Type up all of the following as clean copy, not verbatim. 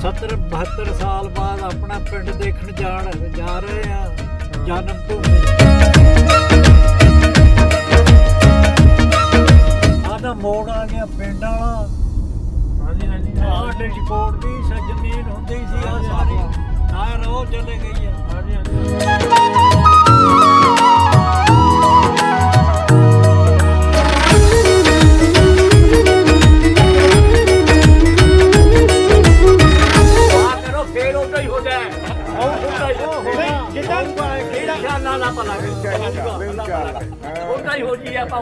70-72 ਸਾਲ ਬਾਅਦ ਆਪਣਾ ਪਿੰਡ ਦੇਖਣ ਜਾ ਰਹੇ ਆ ਜਨਮ ਭੂਮੀ। ਆਹ ਮੋੜ ਆ ਗਿਆ ਪਿੰਡ ਵਾਲਾ। ਹਾਂਜੀ ਹਾਂਜੀ ਸਾਡੇ ਰਿਕਾਰਡ ਦੀ ਜ਼ਮੀਨ ਹੁੰਦੀ ਸੀ ਆ ਸਾਰੀ ਨਾਇਰ ਉਹ ਚਲੇ ਗਈ ਆ। ਹਾਂਜੀ ਹਾਂਜੀ हो जी आप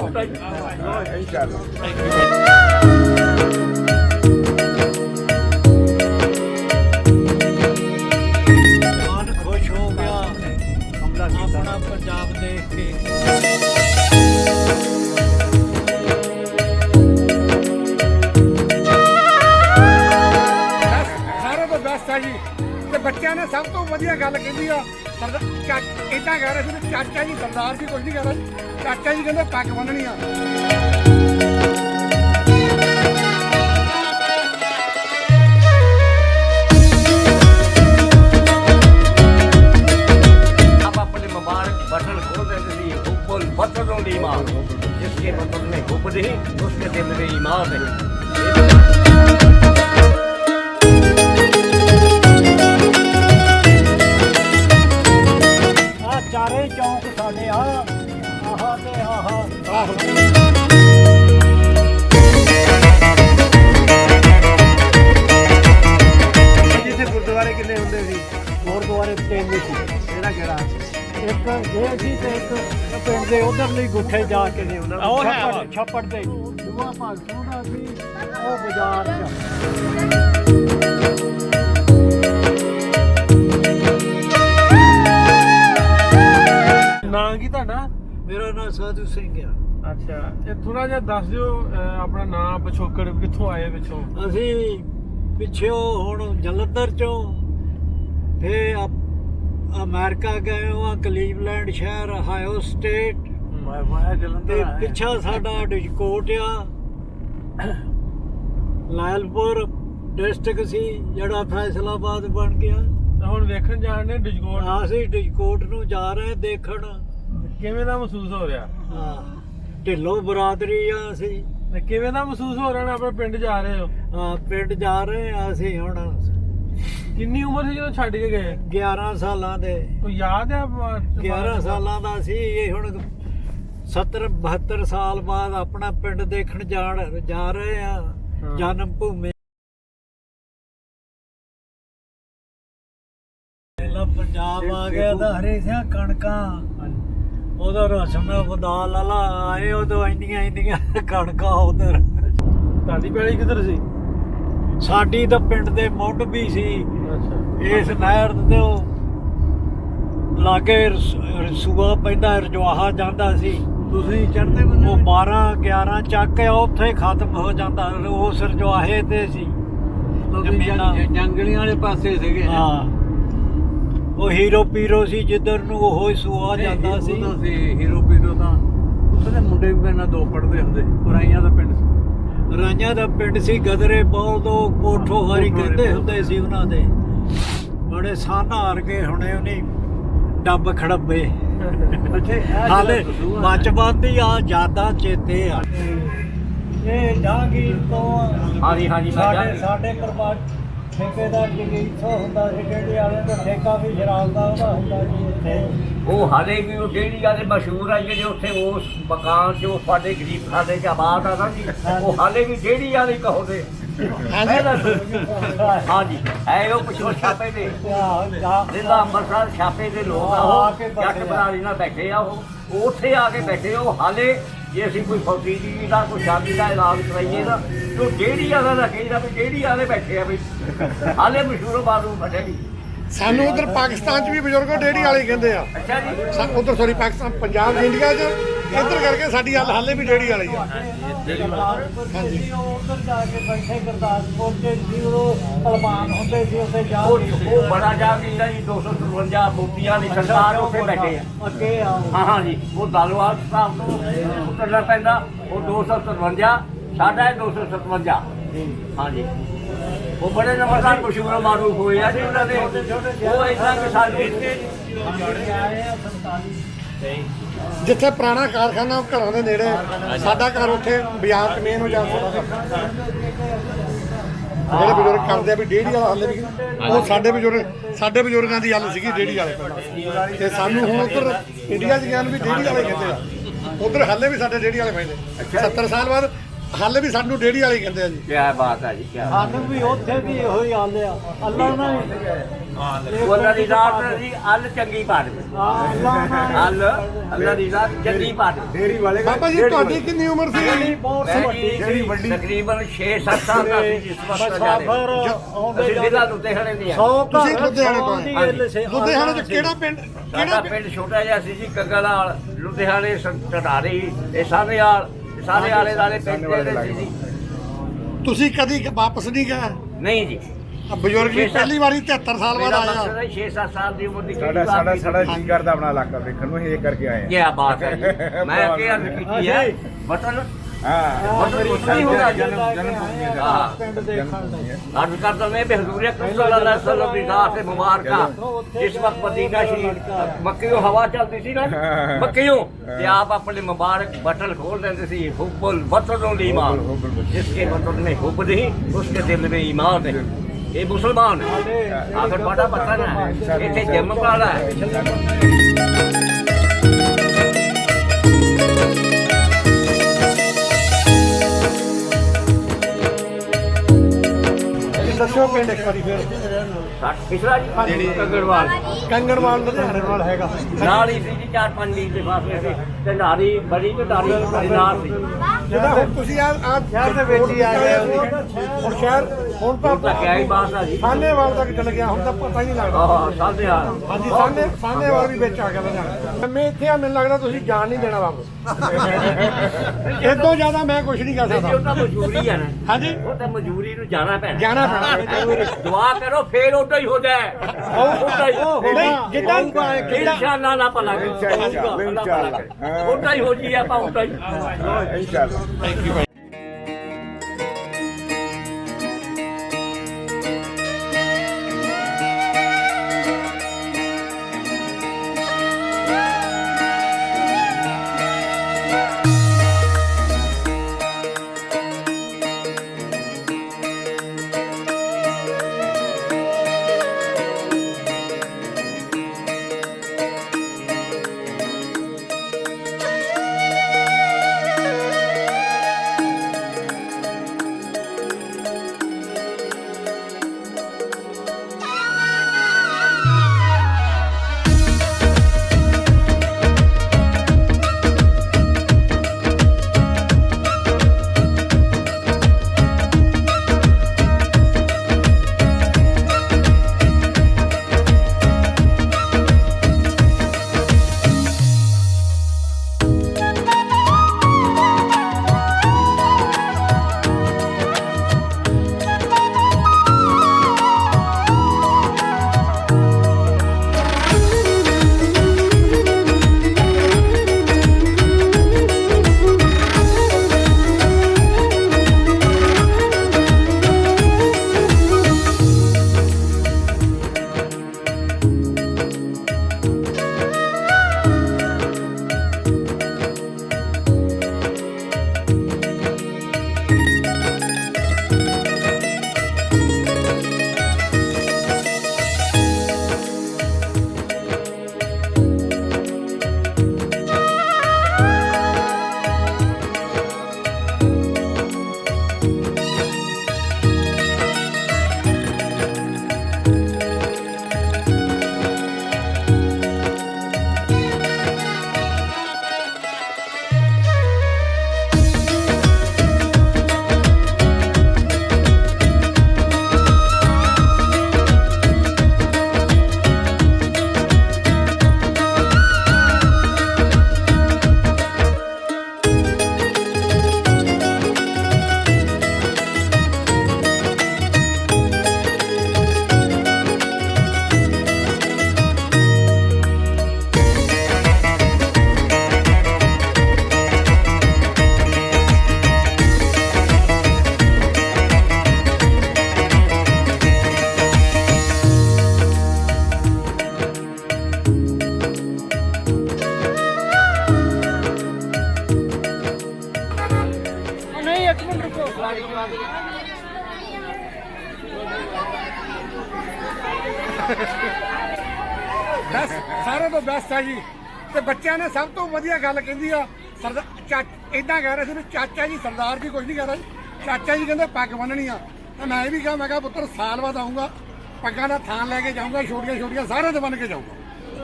ਮਨ ਖੁਸ਼ ਹੋ ਗਿਆ ਆਪਣਾ ਪੰਜਾਬ ਦੇਖ ਕੇ। ਸਾਰਾ ਤੋਂ ਬੈਸਟ ਆ ਜੀ। ਤੇ ਬੱਚਿਆਂ ਨੇ ਸਭ ਤੋਂ ਵਧੀਆ ਗੱਲ ਕਹਿੰਦੀ ਆ ਇਦਾਂ ਕਹਿ ਰਹੇ ਸੀ ਚਾਚਾ ਜੀ ਸਰਦਾਰ ਜੀ ਕੁਝ ਨਹੀਂ ਕਹਿ ਰਹੇ, ਚਾਚਾ ਜੀ ਕਹਿੰਦੇ ਪੱਗ ਬੰਨਣੀ ਆ। बटन खोल देते थे हुब्बुल बतनुल ईमान, जिसके बटन में हुब्ब नहीं उसके दिल में ईमान नहीं। ਚਾਰੇ ਚੌਂਕ ਸਾਡੇ ਆਹ ਤੇ ਆਹ ਜਿੱਥੇ ਗੁਰਦੁਆਰੇ ਕਿੰਨੇ ਹੁੰਦੇ ਸੀ? ਗੁਰਦੁਆਰੇ ਤਿੰਨ ਸੀ। ਕਿਹੜਾ ਇੱਕ ਇਹ ਸੀ ਤੇ ਇੱਕ ਪਿੰਡ ਦੇ ਉਧਰਲੀ ਗੁੱਠੇ ਜਾ ਕੇ ਨੇ ਉਹਨਾਂ ਉਹ ਹੈ ਛੱਪੜ ਦੇ ਦੂਆ ਭਾਗ ਸੋਹਣਾ ਸੀ ਉਹ ਬਾਜ਼ਾਰ 'ਚ। ਨਾਂ ਕੀ ਤੁਹਾਡਾ? ਮੇਰਾ ਨਾਮ ਸਾਧੂ ਸਿੰਘ ਆ। ਅੱਛਾ, ਤੇ ਥੋੜਾ ਜਿਹਾ ਦੱਸ ਦਿਓ ਆਪਣਾ ਨਾਂ, ਪਿਛੋਕੜ, ਕਿੱਥੋਂ ਆਏ ਪਿੱਛੋਂ? ਅਸੀਂ ਪਿੱਛੋਂ ਹੁਣ ਜਲੰਧਰ ਚੋਂ ਫੇ ਅਮਰੀਕਾ ਗਏ ਆ, ਕਲੀਵਲੈਂਡ ਸ਼ਹਿਰ, ਹਾਇਓ ਸਟੇਟ। ਮੈਂ ਜਲੰਧਰ ਤੇ ਪਿੱਛਾ ਸਾਡਾ ਡਿਜਕੋਟ ਆ, ਲਾਇਲਪੁਰ ਡਿਸਟ੍ਰਿਕਟ ਸੀ ਜਿਹੜਾ ਫੈਸਲਾਬਾਦ ਬਣ ਗਿਆ। ਹੁਣ ਵੇਖਣ ਜਾਣੇ ਡਿਜਕੋਟ। ਅਸੀਂ ਡਿਜਕੋਟ ਨੂੰ ਜਾ ਰਹੇ ਦੇਖਣ। ਕਿਵੇਂ ਦਾ ਮਹਿਸੂਸ ਹੋ ਰਿਹਾ? ਹਾਂ, ਢਿੱਲੋਂ ਬਰਾਦਰੀ ਆ ਅਸੀਂ। ਕਿਵੇਂ ਦਾ ਮਹਿਸੂਸ ਹੋ ਰਿਹਾ? ਆਪਣੇ ਪਿੰਡ ਜਾ ਰਹੇ ਹੋ? ਹਾਂ, ਪਿੰਡ ਜਾ ਰਹੇ ਆ ਅਸੀਂ ਹੁਣ। ਕਿੰਨੀ ਉਮਰ ਸੀ ਜਦੋਂ ਛੱਡ ਕੇ ਗਏ? 11 ਸਾਲਾਂ ਦੇ। ਕੋਈ ਯਾਦ ਹੈ? 11 ਸਾਲਾਂ ਦਾ ਸੀ ਇਹ। ਹੁਣ 70-72 ਸਾਲ ਬਾਅਦ ਆਪਣਾ ਪਿੰਡ ਦੇਖਣ ਜਾ ਰਹੇ ਆ ਜਨਮ ਭੂਮੀ। ਪੰਜਾਬ ਆ ਗਿਆ ਤਾਂ ਹਰੇ ਸਿਆ ਕਣਕਾਂ ਉਧਰ ਰਸਮ ਬਦਾ ਲਾਲਾ ਆਏ ਉਦੋਂ ਇੰਨੀਆਂ ਕਣਕਾਂ ਉਧਰ। ਤੁਹਾਡੀ ਪੈਲੀ ਕਿੱਧਰ ਸੀ? ਸਾਡੀ ਤਾਂ ਪਿੰਡ ਦੇ ਮੁੱਢ ਵੀ ਸੀ। ਅੱਛਾ, ਇਸ ਨਹਿਰ ਦੇ ਉਹ ਲਾਗੇ ਸੂਆ ਪੈਂਦਾ, ਰਜਵਾਹਾ ਜਾਂਦਾ ਸੀ। ਤੁਸੀਂ ਚੜ੍ਹਦੇ ਬੰਦੇ? ਉਹ 12-11 ਚੱਕ ਕੇ ਉੱਥੇ ਖਤਮ ਹੋ ਜਾਂਦਾ। ਉਸ ਰਜਵਾਹੇ ਤੇ ਸੀ ਜ਼ਮੀਨਾਂ, ਜੰਗਲੀਆਂ ਵਾਲੇ ਪਾਸੇ ਸੀਗੇ। ਹਾਂ, ਉਹ ਹੀਰੋ ਪੀਰੋ ਸੀ ਜਿੱਧਰ ਨੂੰ ਉਹ ਹੀ ਸੂਆ ਜਾਂਦਾ ਸੀ। ਹੀਰੋ ਪੀਰੋ ਤਾਂ ਉਹਦੇ ਮੁੰਡੇ ਵੀ ਪਹਿਲਾਂ ਦੋ ਪੜਦੇ ਹੁੰਦੇ। ਰਾਈਆਂ ਦਾ ਪਿੰਡ ਸੀ। ਰਾਈਆਂ ਦਾ ਪਿੰਡ ਸੀ। ਗਦਰੇ ਬਹੁਤ ਉਹ ਕੋਠੋ ਹਰੀ ਕਹਿੰਦੇ ਹੁੰਦੇ ਸੀ ਉਹਨਾਂ ਦੇ। ਬੜੇ ਸਾਨਾਰ ਕੇ ਹੁਣੇ ਉਹਨੇ ਡੱਬ ਖੜੱਬੇ। ਹਾਲੇ ਬਚਪਨ ਦੀ ਆ ਯਾਦਾਂ ਚੇਤੇ ਆ। ਇਹ ਜਹਾਂਗੀਰ ਤੋਂ ਹਾਂਜੀ ਹਾਂਜੀ ਸਾਡੇ ਪਰਿਵਾਰ ਠੇਕੇਦਾਰ ਜਗੀਰੋਂ ਹੁੰਦਾ ਸੀ। ਡੇਢੀ ਵਾਲੇ ਦਾ ਠੇਕਾ ਵੀ ਸ਼ਰਾਬ ਦਾ ਉਹਦਾ ਹੁੰਦਾ ਸੀ ਇੱਥੇ। ਉਹ ਹਾਲੇ ਵੀ ਉਹ ਡੇੜੀ ਵਾਲੇ ਮਸ਼ਹੂਰ ਆ ਜਿਹੜੇ ਉੱਥੇ ਉਸ ਮਕਾਨ 'ਚ ਉਹ ਸਾਡੇ ਗਰੀਬ ਖਾਦੇ 'ਚ ਆਬਾਦ ਆ ਨਾ ਜੀ, ਉਹ ਹਾਲੇ ਵੀ ਡੇੜੀ ਵਾਲੇ ਕਹੋਦੇ। ਹਾਂਜੀ, ਹੈ ਉਹ ਪਿਛੋਂ ਛਾਪੇ ਦੇ ਜ਼ਿਲ੍ਹਾ ਅੰਮ੍ਰਿਤਸਰ ਛਾਪੇ ਦੇ ਲੋਕ ਆ। ਉਹ ਜੱਟ ਬਰਾੜੀ ਨਾਲ ਬੈਠੇ ਆ। ਉਹ ਉੱਥੇ ਆ ਕੇ ਬੈਠੇ। ਉਹ ਹਾਲੇ ਜੇ ਅਸੀਂ ਕੋਈ ਫੌਜੀ ਦੀ ਦਾ ਕੋਈ ਸ਼ਾਦੀ ਦਾ ਇਲਾਜ ਕਰਾਈਏ ਨਾ तो डेढ़ी वाला का कही भी डेढ़ी वाले बैठे आ भाई हाले मशहूर बारू फटे भी ਸਾਨੂੰ ਉਧਰ ਪਾਕਿਸਤਾਨ 'ਚ ਵੀ ਬਜ਼ੁਰਗ ਡੇੜੀ ਵਾਲੇ ਕਹਿੰਦੇ ਆ। अच्छा जी ਉਧਰ ਸੌਰੀ ਪਾਕਿਸਤਾਨ ਪੰਜਾਬ ਇੰਡੀਆ 'ਚ ਇੱਧਰ ਕਰਕੇ ਸਾਡੀ ਹਾਲੇ ਵੀ ਡੇੜੀ ਵਾਲੇ ਆ। ਹਾਂਜੀ ਉਧਰ ਜਾ ਕੇ ਬੈਠੇ ਗੁਰਦਾਸਪੁਰ ਦੇ ਸੀ ਉਹ ਪਹਿਲਵਾਨ ਹੁੰਦੇ ਸੀ ਉੱਥੇ ਜਾ वो बड़ा जा किला जी 253 मोतियां ਦੀ ਸਰਕਾਰ ਉੱਥੇ ਬੈਠੇ ਆ ਅੱਗੇ ਆ हाँ हाँ जी वो दालवाल साहब ਤੋਂ ਉਤਰਨਾ ਪੈਂਦਾ ਉਹ 253 ਸਾਡਾ ਹੈ 257 हाँ जी ਉਹ ਬੜੇ ਨੰਬਰਦਾਰ ਮਸ਼ਹੂਰ ਮਾਰੂਫ ਹੋਏ ਆ ਜੀ ਉਹਨਾਂ ਦੇ ਉਹ ਇਦਾਂ ਕਿ ਸਾਡੇ ਜਿੱਥੇ ਪੁਰਾਣਾ ਕਾਰਖਾਨਾ ਉਹ ਘਰਾਂ ਦੇ ਨੇੜੇ ਸਾਡਾ ਘਰ ਉੱਥੇ ਬਾਜ਼ਾਰ ਚ ਮੇਨ ਹੋ ਜਾ ਜਿਹੜੇ ਬਜ਼ੁਰਗ ਕਰਦੇ ਆ ਵੀ ਡੇਅਰੀ ਵਾਲਾ ਹਾਲੇ ਵੀ ਉਹ ਸਾਡੇ ਬਜ਼ੁਰਗਾਂ ਦੀ ਗੱਲ ਸੀਗੀ ਡੇਅਰੀ ਵਾਲੇ ਤੇ ਸਾਨੂੰ ਹੁਣ ਉੱਧਰ ਇੰਡੀਆ 'ਚ ਗਿਆ ਨੂੰ ਵੀ ਡੇਅਰੀ ਵਾਲੇ ਕਹਿੰਦੇ ਆ ਉੱਧਰ ਹਾਲੇ ਵੀ ਸਾਡੇ ਡੇਅਰੀ ਵਾਲੇ ਕਹਿੰਦੇ 70 ਸਾਲ ਬਾਅਦ ਹਾਲੇ ਵੀ ਸਾਨੂੰ ਡੇਅਰੀ ਵਾਲੇ ਕਹਿੰਦੇ ਆ ਜੀ ਕੀ ਬਾਤ ਹੈ ਜੀ ਕੀ ਸਾਨੂੰ ਵੀ ਉੱਥੇ ਵੀ ਇਹੋ ਹੀ ਹਾਲ ਆ ਅੱਲਾ ਨਾਲ ਉਹਨਾਂ ਦੀ ਰਾਤ ਦੀ ਅੱਲ ਚੰਗੀ ਪਾ ਦੇ ਅੱਲਾ ਨਾਲ ਅੱਲਾ ਦੀ ਰਾਤ ਚੰਗੀ ਪਾ ਦੇ ਡੇਅਰੀ ਵਾਲੇ ਬਾਬਾ ਜੀ ਤੁਹਾਡੀ ਕਿੰਨੀ ਉਮਰ ਸੀ ਬਹੁਤ ਵੱਡੀ ਤਕਰੀਬਨ 6-7 ਸਾਲ ਦਾ ਸੀ ਜਿਸ ਵਕਤ ਮੁਸਾਫਰ ਅਸੀਂ ਜ਼ਿਲ੍ਹਾ ਲੁਧਿਆਣੇ ਦੇ ਆ 100 ਤੁਸੀਂ ਲੁਧਿਆਣੇ ਤੋਂ ਆਏ? ਲੁਧਿਆਣੇ 'ਚ ਕਿਹੜਾ ਪਿੰਡ ਸਾਡਾ ਪਿੰਡ ਛੋਟਾ ਜਿਹਾ ਸੀ ਜੀ ਕੰਗਲਾਲ ਲੁਧਿਆਣੇ ਢਾਰੀ ਇਹ ਸਾਰੇ ਆਲੇ ਦਾਲੇ ਪਿੰਡ ਦੇ ਸੀ ਜੀ ਤੁਸੀਂ ਕਦੀ ਵਾਪਸ ਨਹੀਂ ਗਏ ਨਹੀਂ ਜੀ ਬਜ਼ੁਰਗ ਵੀ ਪਹਿਲੀ ਵਾਰੀ 73 ਸਾਲ ਬਾਅਦ ਮੇਰਾ ਆਇਆ ਮਕਸਦ 6-7 ਸਾਲ ਦੀ ਉਮਰ ਦੀ ਸਾਡਾ ਜੀ ਕਰਦਾ ਆਪਣਾ ਇਲਾਕਾ ਵੇਖਣ ਨੂੰ ਇਹ ਕਰਕੇ ਆਏ ਕੀ ਬਾਤ ਹੈ ਜੀ ਮੈਂ ਕੀ ਅਰਜ਼ ਕੀਤੀ ਹੈ ਵਤਨ ਹਾਂ ਵਤਨ ਕੁਛ ਨਹੀਂ ਹੋਗਾ ਜਨਮ ਪਿੰਡ ਦੇਖਣ ਲਈ अर्ज करता मैं हजूर सल्लल्लाहु की रात से मुबारक जिस वक्त मदीना शरीफ मक्कियों हवा चलती थी ना मक्कियों कि आप अपने मुबारक बटन खोल देते थे हुब्बुल वतन ईमान जिसके वतन में हुब नहीं उसके दिल में ईमान है ये मुसलमान है आखिर बड़ा वतन है इतने जन्म वाला है ਦੱਸਿਓ ਪਿੰਡ ਇੱਕ ਵਾਰੀ ਫਿਰ पिछला जी कंगड़वाल ਕੰਗਣਵਾਲ ਲੁਧਿਆਣੇ ਨਾਲ ਹੈਗਾ ਨਾਲ ਹੀ ਸੀ ਜੀ 4-5 ਮੀਲ ਦੇ ਫਾਸਲੇ ਤੇ ਢੰਡਾਰੀ ਬੜੀ ਢੰਡਾਰੀ ਨਾਲ ਸੀ ਜਿਹੜਾ ਹੁਣ ਤੁਸੀਂ ਆ ਸ਼ਹਿਰ ਦੇ ਵਿੱਚ ਹੀ ਆ ਗਏ ਹੁਣ ਸ਼ਹਿਰ ਹੁਣ ਤਾਂ ਤਾਂ ਕਿਆ ਹੀ ਬਾਤ ਆ ਜੀ ਸਾਹਨੇਵਾਲ ਤੱਕ ਚਲ ਗਿਆ ਹੁਣ ਤਾਂ ਪਤਾ ਹੀ ਨਹੀਂ ਲੱਗਦਾ ਆਹ ਸਾਦੇ ਆ ਹਾਂਜੀ ਸਾਹਨੇਵਾਲ ਵੀ ਵਿੱਚ ਆ ਗਿਆ ਲੁਧਿਆਣਾ ਮੈਂ ਇੱਥੇ ਆ ਮੈਨੂੰ ਲੱਗਦਾ ਤੁਸੀਂ ਜਾਣ ਨਹੀਂ ਦੇਣਾ ਵਾਪਸ ਇਦੋਂ ਜ਼ਿਆਦਾ ਮੈਂ ਕੁਝ ਨਹੀਂ ਕਰ ਉਹ ਸਕਦਾ ਤਾਂ ਮਜਬੂਰੀ ਹੈ ਨਾ ਹਾਂਜੀ ਉਹ ਤਾਂ ਮਜਬੂਰੀ ਨੂੰ ਜਾਣਾ ਪੈਣਾ ਜਾਣਾ ਪੈਣਾ ਦੁਆ ਕਰੋ ਫੇਰ ਉਦਾਂ ਹੀ ਹੋ ਜਾਏ ਉਦਾਂ ਹੀ ਨਹੀਂ ਜਿੱਦਾਂ ਇਨਸ਼ਾਅੱਲਾ ਨਾ ਭਲਾ ਕਰੇ ਉਦਾਂ ਹੀ ਹੋ ਜੀ ਆਪਾਂ ਉਦਾਂ ਹੀ ਇੰਸ਼ਾਅੱਲਾ ਬਸ ਸਾਰੇ ਤੋਂ ਬੈਸਟ ਆ ਜੀ। ਤੇ ਬੱਚਿਆਂ ਨੇ ਸਭ ਤੋਂ ਵਧੀਆ ਗੱਲ ਕਹਿੰਦੀ ਆ ਸਰਦਾਰ ਇਦਾਂ ਕਹਿ ਰਹੇ ਸੀ ਵੀ ਚਾਚਾ ਜੀ ਸਰਦਾਰ ਜੀ ਕੁਝ ਨਹੀਂ ਕਹਿ ਰਿਹਾ ਜੀ, ਚਾਚਾ ਜੀ ਕਹਿੰਦੇ ਪੱਗ ਬੰਨਣੀ ਆ। ਤੇ ਮੈਂ ਇਹ ਵੀ ਕਿਹਾ, ਮੈਂ ਕਿਹਾ ਪੁੱਤਰ ਸਾਲ ਬਾਅਦ ਆਊਂਗਾ, ਪੱਗਾਂ ਦਾ ਥਾਂ ਲੈ ਕੇ ਜਾਊਂਗਾ, ਛੋਟੀਆਂ ਛੋਟੀਆਂ ਸਾਰਿਆਂ ਦੇ ਬੰਨ ਕੇ ਜਾਊਂਗਾ।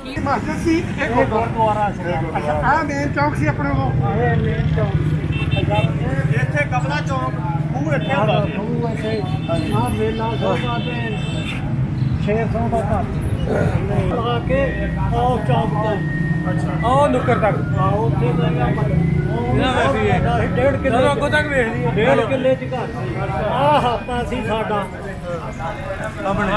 ਕੀ ਮਸਜਿਦ ਸੀ ਇਹ ਗੁਰਦੁਆਰਾ ਸੀ। ਅੱਛਾ ਆਹ ਮੇਨ ਚੌਂਕ ਸੀ ਆਪਣੇ ਕੋਲ। ਇਹ ਮੇਨ ਚੌਂਕ ਇੱਥੇ ਕਬਲਾ ਚੌਂਕ ਮੂੰਹ ਇੱਥੇ ਹੁੰਦਾ ਸੀ। ਆ ਮੇਲਾ ਸੋਭਾ ਤੇ 600 ਦਾ ਘਰ ਲਾ ਕੇ ਉਹ ਚੌਂਕ ਤੋਂ ਆਹ ਨੁੱਕਰ ਤੱਕ ਉੱਥੇ ਦਾ ਇਹਨਾਂ ਵੈਸੇ ਹੀ ਹੈ। 1.5 ਕਿੱਲੇ ਚਲੋ ਅੱਗੋਂ ਤੱਕ ਵੇਖ ਲਈਏ। 1.5 ਕਿੱਲੇ ਚ ਘਰ ਸੀ। ਆਹ ਹਾਪਾ ਸੀ ਸਾਡਾ ਸਾਹਮਣੇ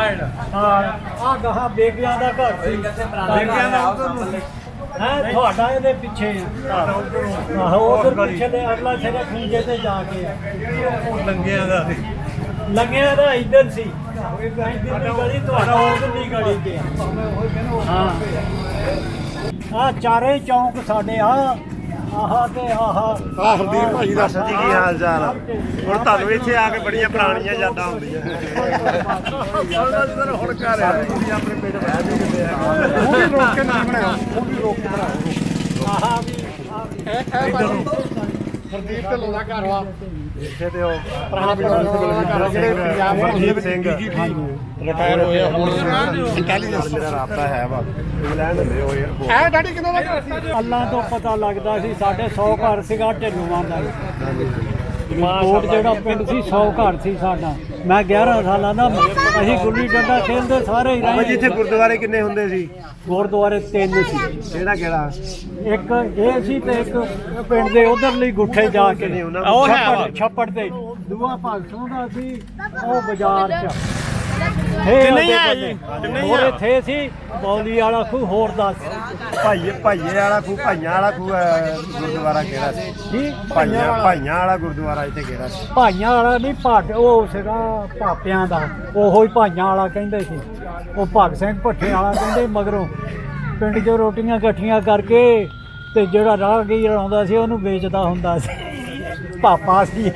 ਆਹ ਗਾਹਾਂ ਬੇਗਿਆਂ ਦਾ ਘਰ ਸੀ। ਬੇਗਿਆਂ ਦਾ ਉੱਧਰ ਨੂੰ। ਹੈ ਤੁਹਾਡਾ ਇਹਦੇ ਪਿੱਛੇ ਆਹੋ ਉਧਰ ਪਿੱਛੇ ਦੇ ਅਗਲਾ ਛੇੜਾ ਖੂੰਜੇ ਤੇ ਜਾ ਕੇ ਲੰਗਿਆਂ ਦਾ ਸੀ। ਲੰਗਿਆ ਦਾ ਇੱਧਰ ਸੀ। ਇੱਧਰ ਦੀ ਗਲੀ ਤੁਹਾਡਾ ਉਧਰ ਦੀ ਗਲੀ ਤੇ ਹਾਂ। ਆਹ ਚਾਰੇ ਚੌਂਕ ਸਾਡੇ ਆਹ ਤੇ ਆਹ ਹਰਦੀਪ ਭਾਈ ਦੱਸ ਜੀ ਕੀ ਹਾਲ ਚਾਲ ਆ? ਹੁਣ ਤੁਹਾਨੂੰ ਇੱਥੇ ਆ ਕੇ ਬੜੀਆਂ ਪੁਰਾਣੀਆਂ ਯਾਦਾਂ ਆਉਂਦੀਆਂ। ਹੁਣ ਘਰ ਆ ਤੁਸੀਂ ਆਪਣੇ ਪਿੰਡ ਬਹਿ ਜਾਓ ਕਿਤੇ ਉਹ ਵੀ ਰੋਕ ਕੇ ਨਾ ਬਣਾਓ, ਉਹ ਵੀ ਰੋਕ ਕੇ ਬਣਾਓ। ਆਹ ਵੀ ਇਹ ਭਾਜੀ ਹਰਦੀਪ ਢਿੱਲੋਂ ਦਾ ਘਰ ਵਾ। ਇੱਥੇ ਤੇ ਉਹ ਪੁਰਾਣਾ ਬਜ਼ੁਰਗ ਦਾ ਘਰ ਆ, ਜਿਹੜੇ ਪੰਜਾਬ ਮਨਜੀਤ ਸਿੰਘ ਰਿਟਾਇਰ ਹੋਏ ਆ ਹੁਣ ਇੰਟੈਲੀਜੈਂਸ। ਮੇਰਾ ਰਾਬਤਾ ਹੈ ਵਾ ਇੰਗਲੈਂਡ ਹੁੰਦੇ ਹੋਏ ਇਹ ਡੈਡੀ ਕਿਦੋਂ ਦਾ ਘਰ ਸੀ? ਅੱਲਾਂ ਤੋਂ ਪਤਾ ਲੱਗਦਾ ਸੀ। ਸਾਡੇ 100 ਘਰ ਸੀਗਾ ਢਿੱਲੂਆਂ ਦਾ। ਕੋਟ ਜਿਹੜਾ ਪਿੰਡ ਸੀ 100 ਘਰ ਸੀ ਸਾਡਾ। ਮੈਂ 11 ਸਾਲਾਂ ਦਾ, ਅਸੀਂ ਗੁੱਲੀ ਡੰਡਾ ਖੇਡਦੇ ਸਾਰੇ ਹੀ ਬਾਬਾ ਜੀ ਰਹੇ। ਇੱਥੇ ਗੁਰਦੁਆਰੇ ਕਿੰਨੇ ਹੁੰਦੇ ਸੀ? ਗੁਰਦੁਆਰੇ 3 ਸੀ। ਕਿਹੜਾ ਕਿਹੜਾ? ਇੱਕ ਇਹ ਸੀ ਤੇ ਇੱਕ ਪਿੰਡ ਦੇ ਉਧਰਲੀ ਗੁੱਠੇ ਜਾ ਕੇ ਉਹ ਹੈ ਛੱਪੜ ਤੇ ਦੂਆ ਭਾਗਸੋਂ ਦਾ ਸੀ ਉਹ ਬਾਜ਼ਾਰ ਚ। ਕਿੰਨੇ ਆ ਜੀ? ਹੋਰ ਇੱਥੇ ਸੀ ਬੌਲੀ ਵਾਲਾ ਖੂਹ। ਹੋਰ ਦੱਸ ਭਾਈਏ ਵਾਲਾ ਖੂਹ, ਭਾਈਆਂ ਵਾਲਾ ਖੂਹ ਗੁਰਦੁਆਰਾ ਕਿਹੜਾ ਸੀ? ਜੀ ਭਾਈਆਂ ਵਾਲਾ ਗੁਰਦੁਆਰਾ ਇੱਥੇ ਕਿਹੜਾ ਸੀ? ਭਾਈਆਂ ਵਾਲਾ ਨਹੀਂ, ਭੱਟ ਉਹ ਸੀਗਾ ਭਾਪਿਆਂ ਦਾ। ਉਹੋ ਹੀ ਭਾਈਆਂ ਵਾਲਾ ਕਹਿੰਦੇ ਸੀ। ਉਹ ਭਗਤ ਸਿੰਘ ਭੱਠੇ ਵਾਲਾ ਕਹਿੰਦੇ। ਮਗਰੋਂ ਪਿੰਡ 'ਚ ਰੋਟੀਆਂ ਇਕੱਠੀਆਂ ਕਰਕੇ ਤੇ ਜਿਹੜਾ ਰਾਹਗੀਰ ਆਉਂਦਾ ਸੀ ਉਹਨੂੰ ਵੇਚਦਾ ਹੁੰਦਾ ਸੀ। ਪਾਪਾ ਸੀ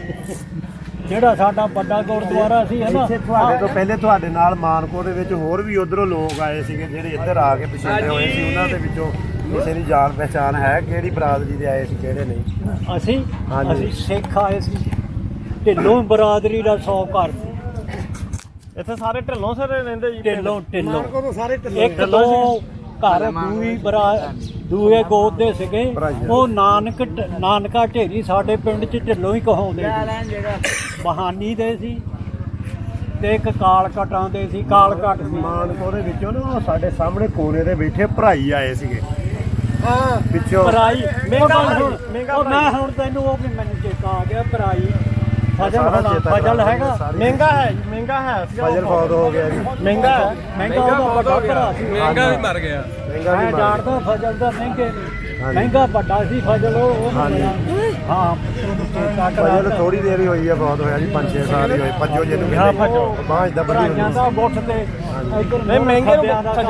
ਜਿਹੜਾ ਸਾਡਾ ਵੱਡਾ ਗੁਰਦੁਆਰਾ ਸੀ, ਹੈ ਨਾ। ਇੱਥੇ ਤੁਹਾਡੇ ਤੋਂ ਪਹਿਲੇ ਤੁਹਾਡੇ ਨਾਲ ਮਾਨਕੋ ਦੇ ਵਿੱਚ ਹੋਰ ਵੀ ਉਧਰੋਂ ਲੋਕ ਆਏ ਸੀਗੇ ਜਿਹੜੇ ਇੱਧਰ ਆ ਕੇ ਪਛਾਣੇ ਹੋਏ ਸੀ। ਉਹਨਾਂ ਦੇ ਵਿੱਚੋਂ ਕਿਸੇ ਦੀ ਜਾਣ ਪਹਿਚਾਣ ਹੈ? ਕਿਹੜੀ ਬਰਾਦਰੀ ਦੇ ਆਏ ਸੀ, ਕਿਹੜੇ ਨਹੀਂ? ਅਸੀਂ ਹਾਂਜੀ। ਸਿੱਖ ਆਏ ਸੀ। ਢਿੱਲੋਂ ਬਰਾਦਰੀ ਦਾ 100 ਘਰ ਸੀ। ਇੱਥੇ ਸਾਰੇ ਢਿੱਲੋਂ ਸਾਰੇ ਰਹਿੰਦੇ ਜੀ? ਢਿੱਲੋਂ ਮਾਨਕੋ ਤੋਂ ਸਾਰੇ ਢਿੱਲੋਂ। ਇੱਕ ਦੋ ਘਰ ਦੂਏ ਗੋਦ ਦੇ ਸੀਗੇ। ਉਹ ਨਾਨਕਾ ਢੇਰੀ ਸਾਡੇ ਪਿੰਡ 'ਚ ਢਿੱਲੋਂ ਹੀ ਕਹਾਉਂਦੇ ਸੀ। ਬਹਾਨੀ ਦੇ ਸੀ ਤੇ ਇੱਕ ਕਾਲ ਕਟਾਂ ਦੇ ਸੀ। ਕਾਲ ਕਟ ਸੀ। ਮਾਨਕੋ ਦੇ ਵਿੱਚੋਂ ਨਾ ਉਹ ਸਾਡੇ ਸਾਹਮਣੇ ਕੋਨੇ ਦੇ ਬੈਠੇ ਭਰਾਈ ਆਏ ਸੀਗੇ ਪਿੱਛੋਂ। ਭਰਾਈ ਮੈਂ ਹੁਣ ਤੈਨੂੰ ਉਹ ਵੀ ਮੈਨੂੰ ਚੇਤਾ ਆ ਗਿਆ। ਭਰਾਈ ਫਜਲ ਹੈਗਾ। ਮਹਿੰਗਾ ਹੈ ਜੀ, ਮਹਿੰਗਾ ਹੈ। ਫਜਲ ਫੌਤ ਹੋ ਗਿਆ ਜੀ। ਮਹਿੰਗਾ ਉਹਦਾ ਵੱਡਾ ਭਰਾ ਸੀ। ਮਹਿੰਗਾ ਵੀ ਮਰ ਗਿਆ। ਮਹਿੰਗਾ ਮੈਂ ਵੀ ਜਾਣਦਾ ਫਜਲ ਦਾ ਮਹਿੰਗੇ ਨਹੀਂ। ਹਾਂਜੀ। ਮਹਿੰਗਾ ਵੱਡਾ ਸੀ ਫਜਲ। ਉਹ ਹਾਂ ਫਜਲ ਥੋੜੀ ਦੇਰ ਹੀ ਹੋਈ ਹੈ, ਬਹੁਤ ਹੋਇਆ ਜੀ 5-6 ਸਾਲ ਹੀ ਹੋਏ। ਭੱਜੋ ਜਿਹਨੂੰ ਬਾਂਝ ਦਾ ਬੜੀ ਭਰਾਈਆਂ ਦਾ ਗੁੱਠ ਤੇ ਇੱਧਰ ਨਹੀਂ, ਮਹਿੰਗੇ ਨੂੰ ਜਾਣਦੇ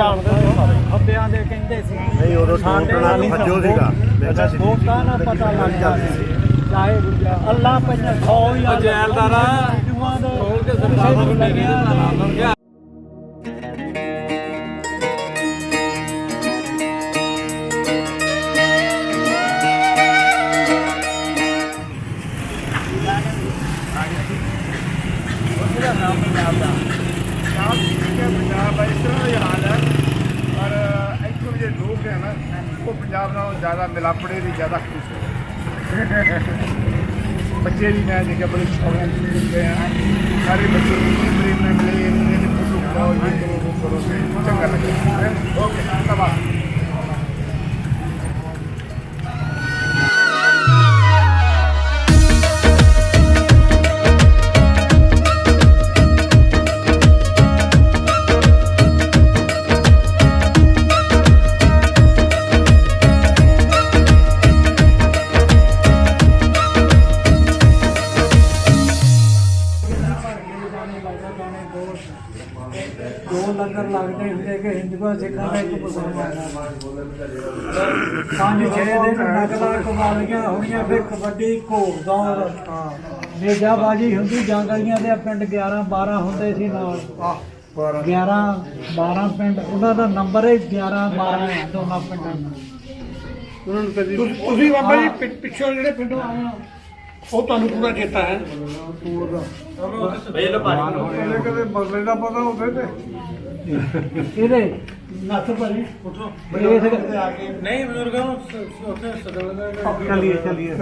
ਖੱਬਿਆਂ ਦੇ ਕਹਿੰਦੇ ਸੀ। ਨਹੀਂ ਉਦੋਂ ਠੋਕਣਾ ਭੱਜੋ ਸੀਗਾ। ਵੋਟਾਂ ਨਾ ਪਤਾ ਲੱਗ ਜਾਂਦੀ ਸੀ। ਚਾਹੇ ਅੱਲਾ ਪੰਜਾ 100 ਹੀ ਜੈਲਦਾਰਾ ਖੋਲ ਕੇ ਸਰਦਾਰ ਨੂੰ ਡੇਰੇ ਦੇ ਨਾਲ ਲੱਗ ਗਿਆ। ਪੰਜਾਬ ਦਾ ਇਸ ਤਰ੍ਹਾਂ ਦਾ ਹਾਲ ਹੈ। ਪਰ ਇੱਥੋਂ ਦੇ ਲੋਕ ਹੈ ਨਾ, ਉਹ ਪੰਜਾਬ ਨਾਲੋਂ ਜ਼ਿਆਦਾ ਮਿਲਾਪੜੇ ਦੀ ਜ਼ਿਆਦਾ ਖੁਸ਼ ਹੈ। ਬੱਚੇ ਵੀ ਮੈਂ ਦੇਖਿਆ ਬੜੇ ਸ਼ੌਕਾਂ ਦੇ ਆ। ਸਾਰੇ ਬੱਚੇ ਪ੍ਰੇਮ ਨਾਲ ਮਿਲੇ ਨੇ ਫੋਟੋ ਖਿਚਾਓ, ਇਹ ਕਰੋ ਉਹ ਕਰੋ, ਚੰਗਾ ਲੱਗਦਾ। ਓਕੇ ਧੰਨਵਾਦ। ਦੋ ਲੰਗਰ ਲੱਗਦੇ ਹੁੰਦੇ ਕਿ ਹਿੰਦੂਆਂ ਸਿੱਖਾਂ ਦਾ ਇੱਕ ਮੁਸਲਮਾਨ ਦਾ। 5-6 ਦਿਨ ਨਕਲਾਂ ਕਮਾਲੀਆਂ ਹੋਣੀਆਂ। ਫਿਰ ਕਬੱਡੀ, ਘੋੜ ਦੌੜ, ਨੇਜਾਬਾਜੀ ਹੁੰਦੀ ਜੰਗਲੀਆਂ ਦੇ ਪਿੰਡ 11 12 ਹੁੰਦੇ ਸੀ ਨਾਲ 11 12 ਪਿੰਡ ਉਹਨਾਂ ਦਾ ਨੰਬਰ ਹੀ 11 12 ਹੈ ਦੋਨਾਂ ਪਿੰਡਾਂ ਦਾ। ਤੁਸੀਂ ਬਾਬਾ ਜੀ ਪਿੱਛੋਂ ਜਿਹੜੇ ਪਿੰਡੋਂ ਆਏ ਆ ਉਹ ਤੁਹਾਨੂੰ ਪੂਰਾ ਚੇਤਾ ਹੈ? ਕਦੇ ਮਸਲੇ ਦਾ ਪਤਾ ਹੋਵੇ ਤੇ ਇਹਦੇ ਨੱਥ ਭਰੀ ਨਹੀਂ ਬਜ਼ੁਰਗਾਂ ਨੂੰ ਉੱਥੇ ਸਦਨ ਚੱਲੀਏ